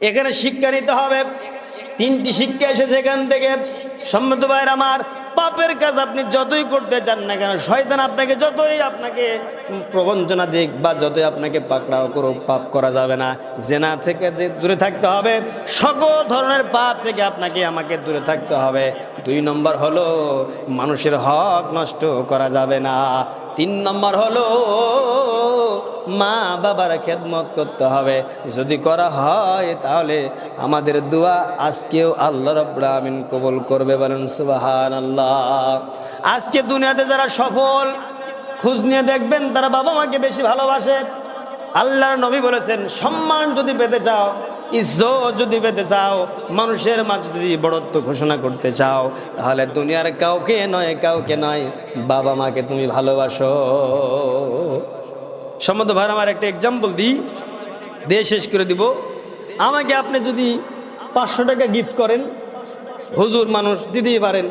এখানে শিক্ষা নিতে হবে। তিনটি শিক্ষা এসেছে এখান থেকে। সম্মানিত ভাইরা আমার, পাপের কাজ আপনি যতই করতে চান না কেন, শয়তান আপনাকে যতই আপনাকে প্রবঞ্চনা দিক বা যতই আপনাকে পাকড়াও করুক, পাপ করা যাবে না। জেনা থেকে যে দূরে থাকতে হবে, সকল ধরনের পাপ থেকে আপনাকে আমাকে দূরে থাকতে হবে। 2 নম্বর হলো মানুষের হক নষ্ট করা যাবে না। 3 নম্বর হলো মা বাবার খেদমত করতে হবে। যদি করা হয় তাহলে আমাদের দোয়া আজকেও আল্লাহ রাব্বুল আমিন কবুল করবে। বলেন সুবহানাল্লাহ। আজকে দুনিয়াতে যারা সফল, খোঁজ নিয়ে দেখবেন তারা বাবা মাকে বেশি ভালোবাসে। আল্লাহর নবী বলেছেন, সম্মান যদি পেতে চাও, ইজ্জত যদি পেতে চাও, মানুষের মাঝে যদি বড়ত্ব ঘোষণা করতে চাও, তাহলে দুনিয়ার কাউকে নয় বাবা মাকে তুমি ভালোবাসো। সম্মত ভাই আমার একটা এক্সাম্পল দিই, দিয়ে শেষ করে দিব। আমাকে আপনি যদি 500 টাকা গিফট করেন, হুজুর মানুষ দিতেই পারেন,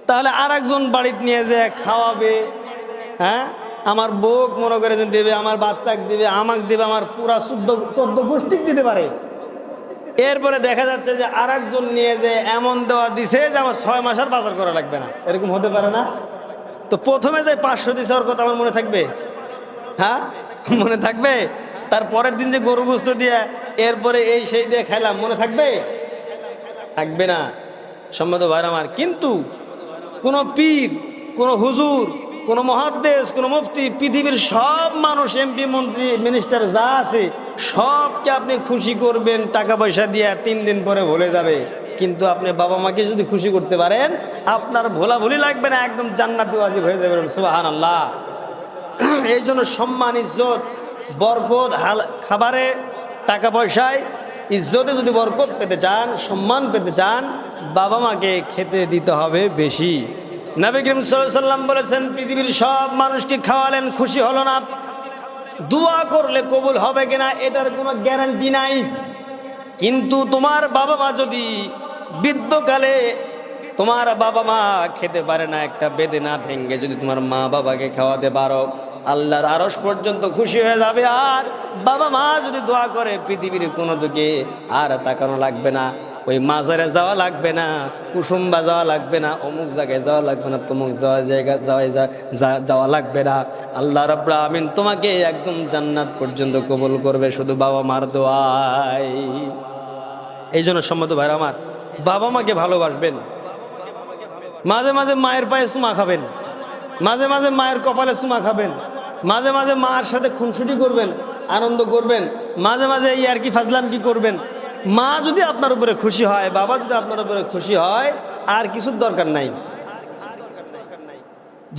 তাহলে আর একজন বাড়িতে নিয়ে যায় খাওয়াবে, হ্যাঁ, আমার বউ মনে করে যে দেবে, আমার বাচ্চাকে দেবে, আমাকে দেবে, আমার পুরা 14 গোষ্ঠী দিতে পারে। এরপরে দেখা যাচ্ছে যে আর একজন নিয়ে যে এমন দেওয়া দিছে যে আমার 6 মাসের বাজার করা লাগবে না, এরকম হতে পারে না? তো প্রথমে যে 500 দিছে ওর কথা আমার মনে থাকবে? হ্যাঁ, মনে থাকবে? তার পরের দিন যে গরু গোস্ত দিয়ে এরপরে এই সেই দিয়ে খাইলাম, মনে থাকবে? থাকবে না। সম্মত ভাই আমার, কিন্তু কোনো পীর, কোনো হুজুর, কোনো মহাদ্দেশ, কোনো মুফতি, পৃথিবীর সব মানুষ, এমপি, মন্ত্রী, মিনিস্টার যা আছে সবকে আপনি খুশি করবেন টাকা পয়সা দিয়ে, 3 দিন পরে ভুলে যাবে। কিন্তু আপনি বাবা মাকে যদি খুশি করতে পারেন, আপনার ভোলাভুলি লাগবে না, একদম জান্নাতে ওয়াজিব হয়ে যাবে। সুবহানাল্লাহ। এই জন্য সম্মান, ইজ্জত, বরকত, খাবারে, টাকা পয়সায়, ইজ্জতে যদি বরকত পেতে চান, সম্মান পেতে চান, বাবা মাকে খেতে দিতে হবে বেশি। নবী করিম সাল্লাল্লাহু আলাইহি ওয়াসাল্লাম বলেছেন, পৃথিবীর সব মানুষকে খাওয়ালেন, খুশি হলো না, দোয়া করলে কবুল হবে কিনা এটার কোনো গ্যারান্টি নাই। কিন্তু তোমার বাবা মা যদি বৃদ্ধকালে তোমার বাবা মা খেতে পারে না, একটা বেদনা ভেঙ্গে যদি তোমার মা বাবাকে খাওয়াতে পারো, আল্লাহর আরশ পর্যন্ত খুশি হয়ে যাবে। আর বাবা মা যদি দোয়া করে, পৃথিবীর কোনো দিকে আর তাকানো লাগবে না, ওই মাজারে যাওয়া লাগবে না, কুসুম্বা যাওয়া লাগবে না, অমুক জায়গায় যাওয়া লাগবে না, তমুক যাওয়া লাগবে না। আল্লাহ রাব্বুল আমিন তোমাকে একদম জান্নাত পর্যন্ত কবুল করবে শুধু বাবা মার দোয়ায়। এই জন্য সম্মত ভাইরা আমার, বাবা মাকে ভালোবাসবেন। মাঝে মাঝে মায়ের পায়ে চুমা খাবেন, মাঝে মাঝে মায়ের কপালে চুমা খাবেন, মাঝে মাঝে মার সাথে খুনসুটি করবেন, আনন্দ করবেন, মাঝে মাঝে এই আর কি ফাজলাম কি করবেন। মা যদি আপনার উপরে খুশি হয়, বাবা যদি আপনার উপরে খুশি হয়, আর কিছুর দরকার নাই।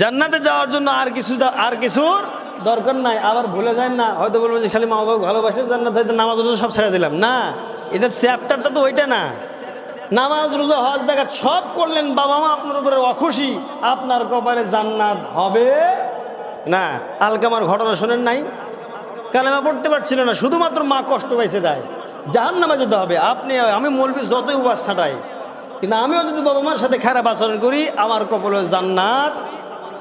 জান্নাতে যাওয়ার জন্য আর কিছুর দরকার নাই। আবার ভুলে যায় না, হয়তো বলবো যে খালি মা বাবা ভালোবাসে জান্নাত হয়তো নামাজ রোজা সব ছেড়ে দিলাম না, এটা চ্যাপ্টারটা তো ওইটা না। নামাজ রোজা হজ জাকাত সব করলেন, বাবা মা আপনার উপরে অখুশি, আপনার কপালে জান্নাত হবে না। আলকামার ঘটনা শোনেন নাই? কালেমা পড়তে পারছিল না, শুধুমাত্র মা কষ্ট পাইছে, দেয় জাহান্নামে যেতে হবে। আমি মৌলবি যতই ওয়াজ ছাটাই, কিন্তু আমিও যদি বাবা মার সাথে খারাপ আচরণ করি, আমার কপালে জান্নাত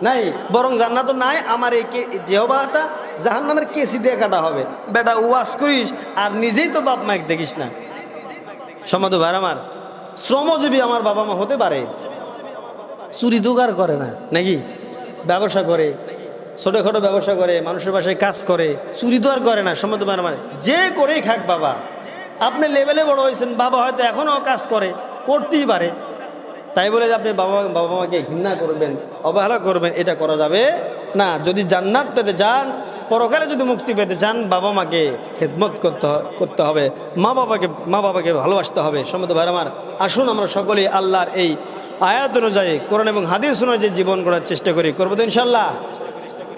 নাই, বরং জান্নাতও নাই, আমার এই জিহ্বাটা জাহান্নামের কেসি দিয়ে কাটা হবে। বেটা ওয়াজ করিস আর নিজেই তো বাপ মাকে দেখিস না। সম্মত ভাই আমার, শ্রমজীবী আমার বাবা মা হতে পারে, চুরি জোগাড় করে না নাকি, ব্যবসা করে, ছোটখাটো ব্যবসা করে, মানুষের বাসায় কাজ করে, চুরি তো আর করে না। সম্মত ভাই আমার, যে করেই খাক বাবা, আপনি লেভেলে বড় হয়েছেন, বাবা হয়তো এখনও কাজ করতেই পারে, তাই বলে যে আপনি বাবা মাকে ঘৃণা করবেন, অবহেলা করবেন, এটা করা যাবে না। যদি জান্নাত পেতে চান, পরকালে যদি মুক্তি পেতে চান, বাবা মাকে খেদমত করতে হবে, মা বাবাকে ভালোবাসতে হবে। সম্মত ভাই আমার, আসুন আমরা সকলেই আল্লাহর এই আয়াত অনুযায়ী, কোরআন এবং হাদিস অনুযায়ী জীবন করার চেষ্টা করি। করবো তো ইনশাল্লাহ?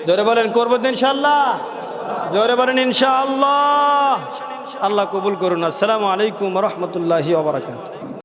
জোরে বলেন, করবো তো ইনশাল্লাহ? জোরে বলেন ইনশাআল্লাহ। আল্লাহ কবুল করুন। আসসালামু আলাইকুম ওয়া রাহমাতুল্লাহি ওয়া বারাকাতুহু।